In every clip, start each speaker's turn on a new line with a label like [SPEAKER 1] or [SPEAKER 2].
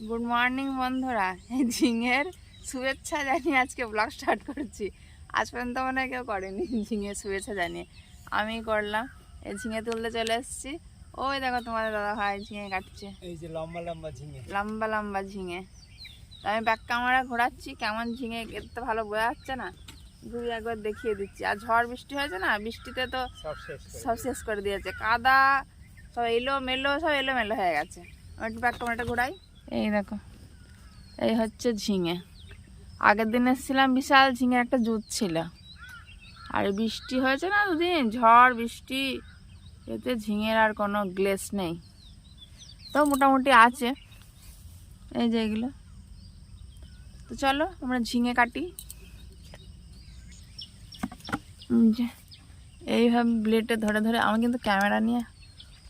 [SPEAKER 1] Good morning বন্ধুরা, এই ঝিঙের শুভেচ্ছা জানিয়ে আজকে ব্লগ স্টার্ট করছি। আজ পর্যন্ত মনে হয় কেউ করেনি ঝিঙে শুভেচ্ছা জানিয়ে, আমি করলাম। এই ঝিঙে তুলতে চলে এসেছি। ওই দেখো তোমাদের দাদা ভাই ঝিঙে কাটছে,
[SPEAKER 2] এই যে লম্বা লম্বা ঝিঙে,
[SPEAKER 1] লম্বা লম্বা ঝিঙে। তো আমি ব্যাক ক্যামেরা ঘোরাচ্ছি, কেমন ঝিঙে এতে ভালো বোঝা যাচ্ছে না, ঘুরিয়ে একবার দেখিয়ে দিচ্ছি। আর ঝড় বৃষ্টি হয়েছে না, বৃষ্টিতে তো সব শেষ করে দিয়েছে, কাদা সব সব এলোমেলো হয়ে গেছে। আমি একটু ব্যাক ক্যামেরাটা ঘোরাই। এই দেখো, এই হচ্ছে ঝিঙে। আগের দিন এসেছিলাম, বিশাল ঝিঙে একটা জুত ছিল। আর বৃষ্টি হয়েছে না দুদিন, ঝড় বৃষ্টি, এতে ঝিঙের আর কোনো গ্লেস নেই। তো মোটামুটি আছে এই যে এগুলো। তো চলো আমরা ঝিঙে কাটি। যে এইভাবে ব্লেডে ধরে ধরে, আমি কিন্তু ক্যামেরা নিয়ে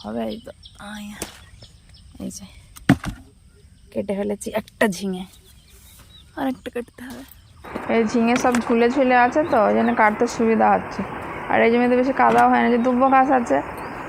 [SPEAKER 1] হবে। এই তো এই যে কেটে ফেলেছি একটা ঝিঙে, আর একটা কাটতে হবে। এই ঝিঙে সব ঝুলে ঝুলে আছে, তো ওই জন্য কাটতে সুবিধা হচ্ছে। আর এই জমিতে বেশি কাদাও হয় না, যে দুব্বো ঘাস আছে,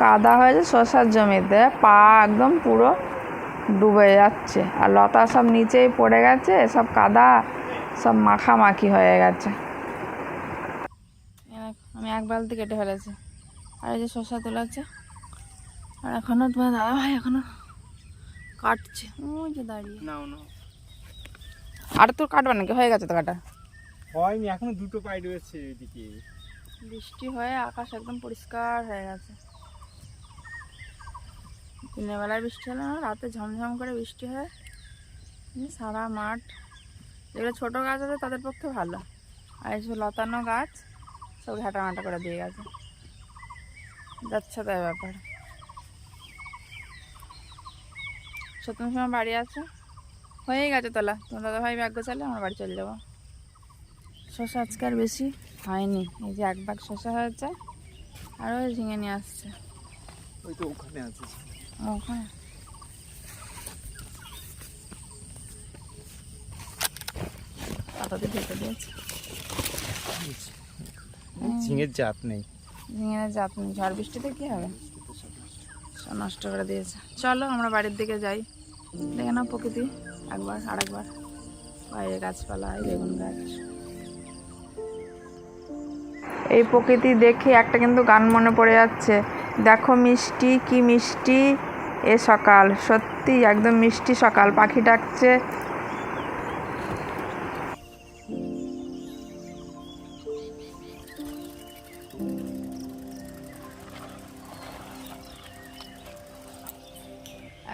[SPEAKER 1] কাদা হয়েছে শসার জমিতে, পা একদম পুরো ডুবে যাচ্ছে। আর লতা সব নিচেই পড়ে গেছে, সব কাদা সব মাখামাখি হয়ে গেছে। আমি এক বালতি কেটে ফেলেছি। আর এই যে শসা তোলাচ্ছে, আর এখনো তোমার দাদা ভাই এখনো কাটছে, ওই যে দাঁড়িয়ে। আর তোর কাটবা নাকি? হয়ে গেছে তো কাটা?
[SPEAKER 2] হয়নি, এখনো দুটো পাই রয়েছে এদিকে।
[SPEAKER 1] বৃষ্টি হয়ে আকাশ একদম পরিষ্কার হয়ে গেছে। দিনের বেলায় বৃষ্টি হলো না, রাতে ঝমঝম করে বৃষ্টি হয়, সারা মাঠ। যেগুলো ছোটো গাছ আছে তাদের পক্ষে ভালো, আর এইসব লতানো গাছ সব ঘাটামাটা করে দিয়ে গেছে, যাচ্ছে তাই ব্যাপার। সত্যম সময় বাড়ি আছে, হয়ে গেছে তোলা। তোমার দাদা ভাই ব্যাগ গোছালে আমার বাড়ি চলে যাবো। শসা আজকে আর বেশি হয়নি, এই যে এক ভাগ শসা হয়েছে, আর ওই ঝিঙে নিয়ে আসছে।
[SPEAKER 2] ওই তো ওখানে আছে
[SPEAKER 1] ওখানে পাতাতে ঢেকে দিয়েছে।
[SPEAKER 2] ঝিঙের জাত নেই,
[SPEAKER 1] ঝিঙের জাত নেই, ঝড় বৃষ্টিতে কী হবে, সব নষ্ট করে দিয়েছে। চলো আমরা বাড়ির দিকে যাই, দেখে নাও প্রকৃতি একবার আর একবার, বাইরে গাছপালা, বেগুন গাছ। এই প্রকৃতি দেখে একটা কিন্তু গান মনে পড়ে যাচ্ছে, দেখো মিষ্টি কি মিষ্টি এ সকাল, সত্যি একদম মিষ্টি সকাল, পাখি ডাকছে।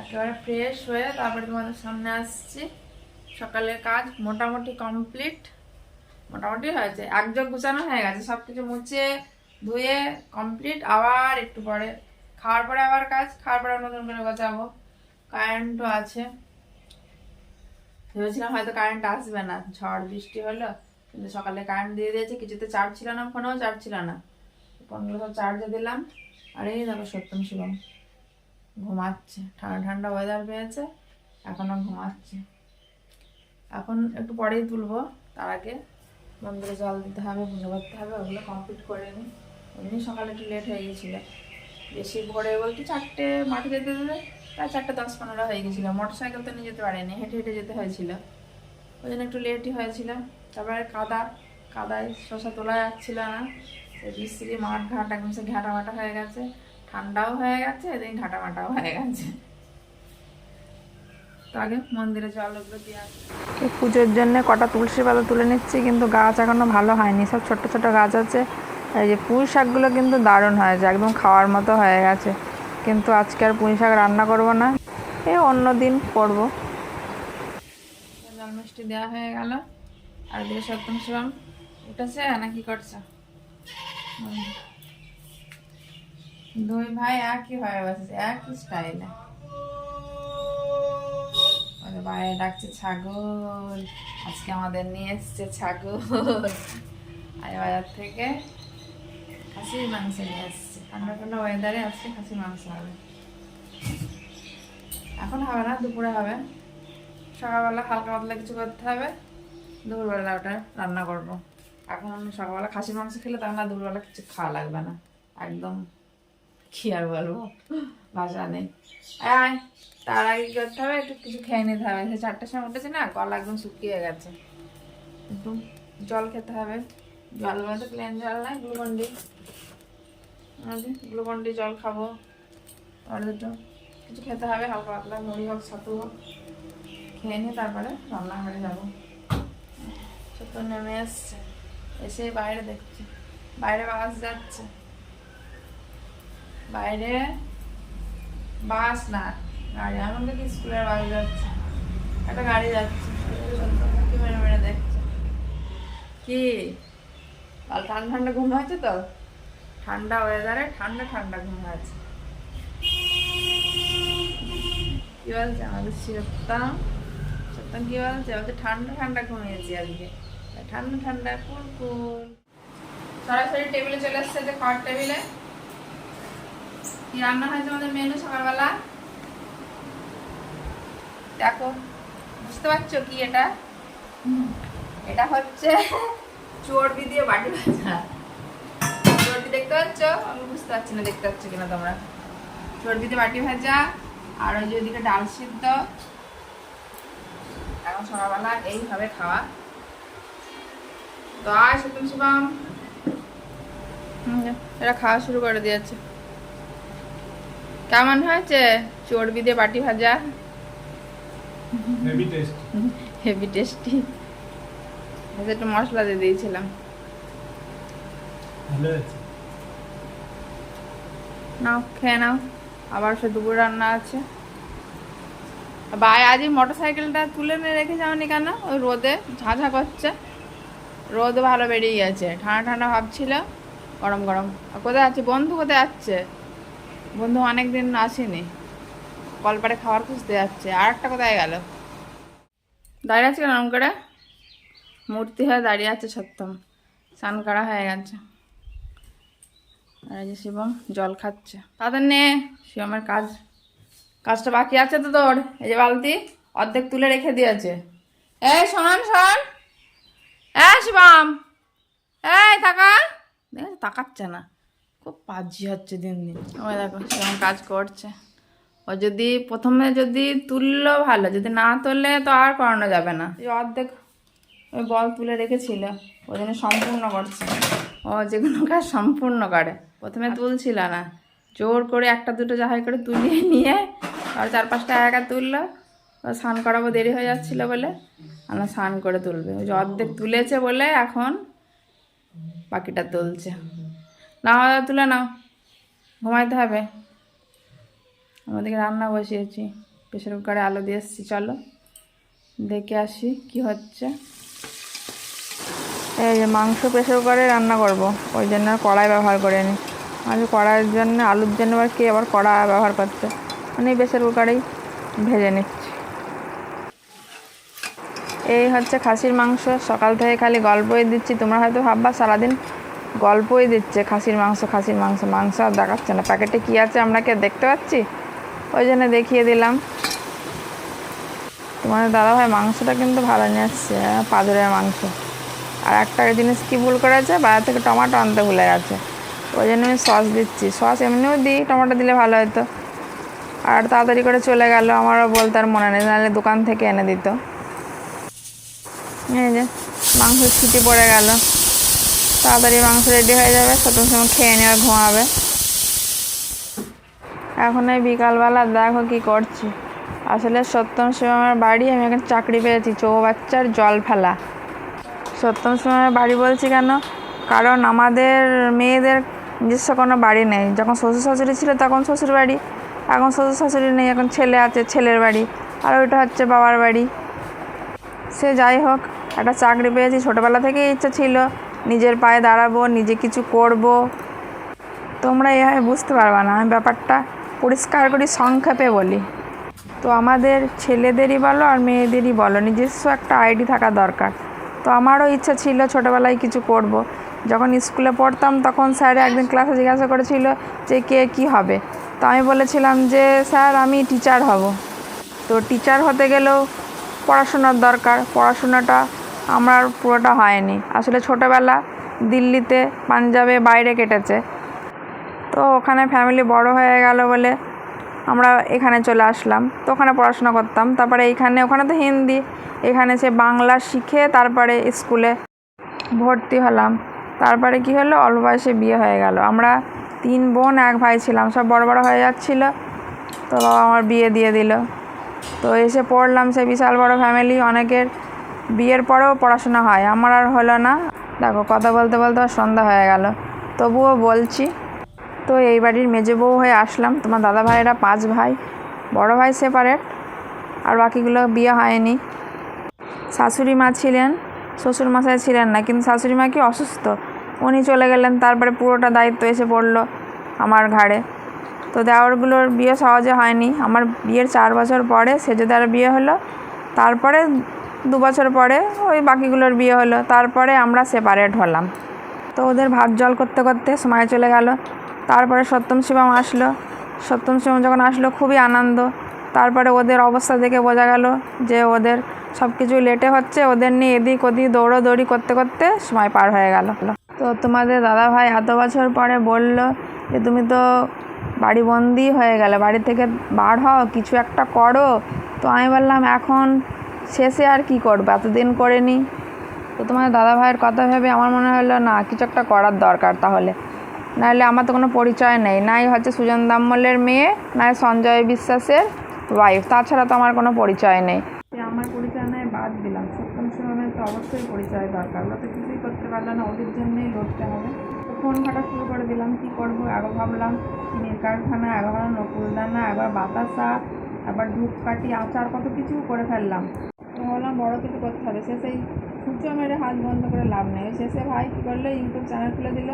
[SPEAKER 1] একেবারে ফ্রেশ হয়ে তারপরে তোমাদের সামনে আসছি। সকালের কাজ মোটামুটি কমপ্লিট, মোটামুটি হয়েছে, একযোগ গুছানো হয়ে গেছে, সব কিছু মুছে ধুয়ে কমপ্লিট। আবার একটু পরে খাওয়ার পরে আবার কাজ, খাওয়ার পরে নতুন করে গোছাবো। কারেন্টও আছে, ভেবেছিলাম হয়তো কারেন্ট আসবে না, ঝড় বৃষ্টি হলো, কিন্তু সকালে কারেন্ট দিয়ে দিয়েছে। কিছুতে চার্জ ছিল না, ফোনেও চার্জ ছিল না, ফোনগুলো সব চার্জে দিলাম। আর এই দেখো সত্যম শিবম ঘুমাচ্ছে, ঠান্ডা ঠান্ডা ওয়েদার পেয়েছে, এখনো ঘুমাচ্ছে। এখন একটু পরেই তুলবো, তার আগে মন্দিরে জল দিতে হবে, পুজো করতে হবে, ওগুলো কমপ্লিট করে নিই। এমনি সকালে একটু লেট হয়ে গেছিলো, বেশি ভোরে বলতে 4টে মাঠে যেতে যেতে প্রায় 4:10-15 হয়ে গেছিলো। মোটর সাইকেল তো নিয়ে যেতে পারিনি, হেঁটে হেঁটে যেতে হয়েছিল, ওই জন্য একটু লেটই হয়েছিল। তারপরে কাদায় শসা তোলা যাচ্ছিল না, বৃষ্টি মাঠ ঘাট একদম সে ঘাটামাটা হয়ে গেছে, ঠান্ডাও হয়ে গেছে, এদিন ঘাটামাটাও হয়ে গেছে। তো আগে মন্দিরে জল ওগুলো দিয়ে আসি। পুজোর জন্য কটা তুলসী পাতা তুলে নিচ্ছি, কিন্তু গাছ এখনো ভালো হয়নি, সব ছোট ছোট গাছ আছে। এই যে পুঁই শাকগুলো কিন্তু দারুণ হয়েছে, একদম খাওয়ার মতো হয়ে গেছে, কিন্তু আজকে আর পুঁই শাক রান্না করবো না, এই অন্য দিন করবো। জল মিষ্টি দেওয়া হয়ে গেল, আর দিয়ে সত্যম শিবম উঠেছে না কি করছে, দুই ভাই একই ভাবে বসেছে, একই স্টাইলে। বাইরে ডাকছে ছাগল, আজকে আমাদের নিয়ে এসছে ছাগল, আর বাজার থেকে খাসির মাংস নিয়ে এসছে। ঠান্ডা ঠান্ডা ওয়েদারে আজকে খাসির মাংস হবে, এখন হবে না, দুপুরে হবে। সকালবেলা হালকা পাতলা কিছু করতে হবে, দুপুরবেলা ওটা রান্না করবো। এখন সকালবেলা খাসির মাংস খেলে তখন আর দুপুরবেলা কিছু খাওয়া লাগবে না, একদম কি আর বলবো, বাসা নেই। আয়, তার আগে কি করতে হবে, একটু কিছু খেয়ে নিতে হবে। সে 4টার সময় উঠেছে না, গলা একদম শুকিয়ে গেছে। একটু জল খেতে হবে। জল বলতে প্লেন জল না, গ্লুকন্ডি। গ্লুকন্ডি জল খাবো। আর দুটো কিছু খেতে হবে, হালকা পাতলা, মুড়ি হোক ছাতু হোক, খেয়ে নিয়ে তারপরে রান্নাঘরে যাবো। ছোট নেমে এসছে, এসে বাইরে দেখছে, বাইরে বাস যাচ্ছে। বাইরে বাস না গাড়ি, এমন দেখি স্কুলের বাস যাচ্ছে, একটা গাড়ি যাচ্ছে। কি মেরে মেরে দেখছে। কি কাল ঠান্ডা ঠান্ডা ঘুম হয়েছে তো, ঠান্ডা ওয়েদারে ঠান্ডা ঠান্ডা ঘুম হয়েছে। কি বলছে আমাদের সত্যম, সত্যম কি বলছে, বলছে ঠান্ডা ঠান্ডা ঘুমিয়েছি আজকে, ঠান্ডা ঠান্ডা কুল কুল। সরাসরি টেবিলে চলে এসছে, যে খাওয়ার টেবিলে। কি রান্না হয়েছে আমাদের মেনু সকালবেলা দেখো, বুঝতে পারছো কি এটা? এটা হচ্ছে চর্বি দিয়ে বাটি ভাজা। চর্বি দেখতে পাচ্ছ? আমি বুঝতে পারছি না দেখতে পাচ্ছ কিনা তোমরা। চর্বি দিয়ে বাটি ভাজা, আর ওই যে ওইদিকে ডাল সিদ্ধ। এখন সকালবেলা এইভাবে খাওয়া। তো আয় সত্যম শিবম, এরা খাওয়া শুরু করে দিয়েছে। কেমন হয়েছে চর্বি দিয়ে বাটি ভাজা?
[SPEAKER 2] Heavy taste,
[SPEAKER 1] heavy tasty. একটু মশলা দিয়ে দিয়েছিলাম।
[SPEAKER 2] ভালো আছে।
[SPEAKER 1] নাও খেয়ে নাও, আবার সে দুপুর রান্না আছে। ভাই আজ এই মোটর সাইকেলটা তুলে নিয়ে রেখে যাওনি কেন? ওই রোদে ঝাঁঝা করছে, রোদ ভালো বেরিয়ে গেছে। ঠান্ডা ঠান্ডা ভাবছিল, গরম গরম। কোথায় আছে বন্ধু, কোথায় যাচ্ছে বন্ধু? অনেকদিন আসেনি, কলপারে খাবার খুঁজতে যাচ্ছে। আর একটা কোথায় গেল? দাঁড়িয়ে আছে কেন করে? মূর্তি হয়ে দাঁড়িয়ে আছে সত্যম, স্নান করা হয়ে গেছে। আর এই যে শিবম জল খাচ্ছে। তাদের নে শিবমের কাজটা বাকি আছে তো তোর। এই যে বালতি অর্ধেক তুলে রেখে দিয়েছে। এই শোন শোন, এই শিবম, এই তাকা, দেখ তাকাচ্ছে না, খুব পাজি হচ্ছে দিন দিন। ওই দেখো শিবম কাজ করছে। ও যদি প্রথমে যদি তুললো ভালো, যদি না তুললে তো আর করানো যাবে না। এই অর্ধেক ওই বল তুলে রেখেছিল, ওই জন্য সম্পূর্ণ করছে। ও যে কোনো কাজ সম্পূর্ণ করে, প্রথমে তুলছিল না, জোর করে একটা দুটো যাহাই করে তুলিয়ে নিয়ে আর 4-5টা একা তুললো। স্নান করাবো দেরি হয়ে যাচ্ছিল বলে, আমরা স্নান করে তুলবে। ওই যে অর্ধেক তুলেছে বলে এখন বাকিটা তুলছে। নাও তুলে নাও, ঘুমাইতে হবে। আমাদেরকে রান্না বসিয়েছি, প্রেশার কুকারে আলু দিয়ে এসেছি। চলো দেখে আসি কি হচ্ছে। এই যে মাংস প্রেশার কুকারে রান্না করব, ওই জন্য কড়াই ব্যবহার করে নিই। আর কড়াইয়ের জন্য আলুর জন্য আবার কে আবার কড়া ব্যবহার করছে, মানে প্রেশার কুকারেই ভেজে নিচ্ছি। এই হচ্ছে খাসির মাংস। সকাল থেকে খালি গল্পই দিচ্ছি, তোমরা হয়তো ভাববা সারাদিন গল্পই দিচ্ছে খাসির মাংস খাসির মাংস। মাংস আর দেখাচ্ছে না, প্যাকেটে কী আছে আমরা কি দেখতে পাচ্ছি? ওই জন্য দেখিয়ে দিলাম। তোমাদের দাদাভাই মাংসটা কিন্তু ভালো নিয়ে আসছে, পাঁজরের মাংস। আর একটা জিনিস কি ভুল করেছে, বাজার থেকে টমেটো আনতে ভুলে গেছে, ওই জন্য আমি সস দিচ্ছি। সস এমনিও দিই, টমেটো দিলে ভালো হতো। আর তাড়াতাড়ি করে চলে গেল, আমারও বলতে আর মনে নেই, নাহলে দোকান থেকে এনে দিত। এই যে মাংস ছিটি পড়ে গেল, তাড়াতাড়ি মাংস রেডি হয়ে যাবে, সত্যম সময় খেয়ে নেওয়া ঘুমাবে। এখন এই বিকালবেলা দেখো কি করছি। আসলে সত্যম শিবমের বাড়ি, আমি এখন চাকরি পেয়েছি চৌবাচ্চার জল ফেলা। সত্যম শিবমের বাড়ি বলছি কেন, কারণ আমাদের মেয়েদের নিজস্ব কোনো বাড়ি নেই। যখন শ্বশুর শাশুড়ি ছিল তখন শ্বশুর বাড়ি, এখন শ্বশুর শাশুড়ি নেই, এখন ছেলে আছে, ছেলের বাড়ি। আর ওইটা হচ্ছে বাবার বাড়ি। সে যাই হোক, একটা চাকরি পেয়েছি, ছোটোবেলা থেকেই ইচ্ছা ছিল নিজের পায়ে দাঁড়াবো, নিজে কিছু করব। তোমরা এভাবে বুঝতে পারবা না, আমি ব্যাপারটা পরিষ্কার করি সংক্ষেপে বলি। তো আমাদের ছেলেদেরই বলো আর মেয়েদেরই বলো, নিজস্ব একটা আইডি থাকা দরকার। তো আমারও ইচ্ছা ছিল ছোটোবেলায় কিছু করব। যখন স্কুলে পড়তাম তখন স্যার একদিন ক্লাসে জিজ্ঞাসা করেছিল যে কে কী হবে। তো আমি বলেছিলাম যে স্যার আমি টিচার হব। তো টিচার হতে গেলেও পড়াশোনার দরকার, পড়াশোনাটা আমার পুরোটা হয়নি। আসলে ছোটোবেলা দিল্লিতে পাঞ্জাবে বাইরে কেটেছে, তো ওখানে ফ্যামিলি বড় হয়ে গেল বলে আমরা এখানে চলে আসলাম, তো ওখানে পড়াশোনা করতাম। তারপরে ওখানে তো হিন্দি, এখানে সে বাংলা শিখে তারপরে স্কুলে ভর্তি হলাম। তারপরে কি হলো, অল্প বয়সে বিয়ে হয়ে গেল। আমরা 3 বোন 1 ভাই ছিলাম, সব বড় বড় হয়ে যাচ্ছিল, তো বাবা আমার বিয়ে দিয়ে দিল। তো এসে পড়লাম, সে বিশাল বড় ফ্যামিলি, অনেকের বিয়ের পরেও পড়াশোনা হয়, আমার আর হলো না। দেখো কথা বলতে বলতে সন্ধ্যা হয়ে গেল, তবুও বলছি। তো এই বাড়ির মেজে বউ হয়ে আসলাম। তোমার দাদা ভাইয়েরা 5 ভাই, বড় ভাই সেপারেট, আর বাকিগুলো বিয়ে হয়নি। শাশুড়ি মা ছিলেন, শ্বশুর মশাই ছিলেন না, কিন্তু শাশুড়ি মা কি অসুস্থ, উনি চলে গেলেন। তারপরে পুরোটা দায়িত্ব এসে পড়লো আমার ঘাড়ে। তো দেওরগুলোর বিয়ে সহজে হয়নি। আমার বিয়ের 4 বছর পরে সেজদার বিয়ে হলো, তারপরে 2 বছর পরে ওই বাকিগুলোর বিয়ে হলো, তারপরে আমরা সেপারেট হলাম। তো ওদের ভাত জল করতে করতে সময় চলে গেল। তারপরে সপ্তম শিবম আসলো। সপ্তম শিবম যখন আসলো খুবই আনন্দ। তারপরে ওদের অবস্থা দেখে বোঝা গেল যে ওদের সব কিছু লেটে হচ্ছে, ওদের নিয়ে এদিক ওদিক দৌড়োদৌড়ি করতে করতে সময় পার হয়ে গেল। তো তোমাদের দাদাভাই এত বছর পরে বলল যে তুমি তো বাড়ি বন্দি হয়ে গেলে, বাড়ি থেকে বার হও, কিছু একটা করো। তো আমি বললাম এখন শেষে আর কি করবো, এতদিন করিনি। তো তোমাদের দাদাভাইয়ের কথা ভেবে আমার মনে হলো না, কিছু একটা করার দরকার তাহলে, নাহলে আমার তো কোনো পরিচয় নেই, নাই হচ্ছে সুজন দামলের মেয়ে, নাই সঞ্জয় বিশ্বাসের ওয়াইফ, তাছাড়া তো আমার কোনো পরিচয় নেই। আমার পরিচয় নেই বাদ দিলাম, সপ্তম শিবমের তো অবশ্যই পরিচয় দরকার, ওরা তো কিছুই করতে পারলো না, ওদের জন্যই লড়তে হবে। তো ফোন ঘাটা শুরু করে দিলাম, কী করবো। একবার ভাবলাম চিনির কারখানা, একবার ভাবলাম নকুলদানা, একবার বাতাসা, একবার ধূপকাঠি, আচার, কত কিছু করে ফেললাম। তো ভাবলাম বড়ো কিছু করতে হবে, শেষেই সূর্য মেরে হাত বন্ধ করে লাভ নেই। শেষে ভাই কী করলো, ইউটিউব চ্যানেল খুলে দিল,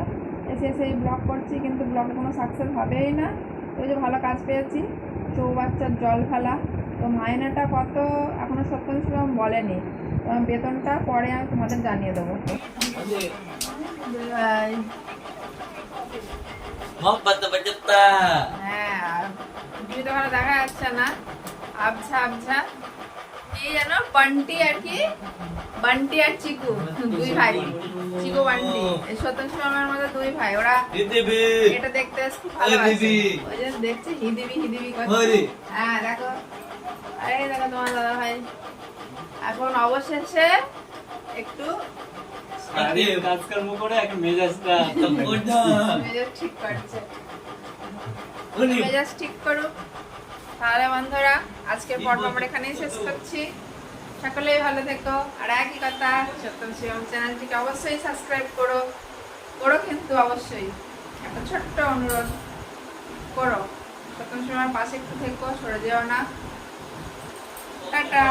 [SPEAKER 1] এসে ব্লগ করছি, কিন্তু ব্লগে কোনো সাকসেস হবেই না। ওই যে ভালো কাজ পেয়েছি, চৌবাচ্চার জল ফেলা। তো মাইনেটা কত এখনও সপ্তম শিবম বলেনি, তো বেতনটা পরে আমি তোমাদের জানিয়ে দেবো। হ্যাঁ, তুমি তো ওখানে দেখা যাচ্ছে না, আবছা আবছা। এই জানো বান্টি আর কি, বান্টি আর চিকু 2 ভাই, চিকু বান্টি, এই সপ্তম শিবমের মধ্যে 2 ভাই। ওরা এটা দেখতে খুব ভালোবাসে, ওই যে দেখছে হিদিবি হিদিবি করছে। হ্যাঁ দেখো, আরে দেখো তোমার দাদা ভাই এখন অবশেষে একটু
[SPEAKER 2] কাজকর্ম করে একটা মেজাজটা
[SPEAKER 1] মেজাজ ঠিক করছে। মেজাজ ঠিক করুক। তাহলে বন্ধুরা আজকের পর্ব আমরা এখানেই শেষ করছি। সকলেই ভালো থেকো। আর একই কথা, সপ্তম শিবম চ্যানেলটিকে অবশ্যই সাবস্ক্রাইব করো, কিন্তু অবশ্যই একটা ছোট্ট অনুরোধ করো, সপ্তম শিবমের পাশে একটু থেকো, সরে যেও না। টাটা।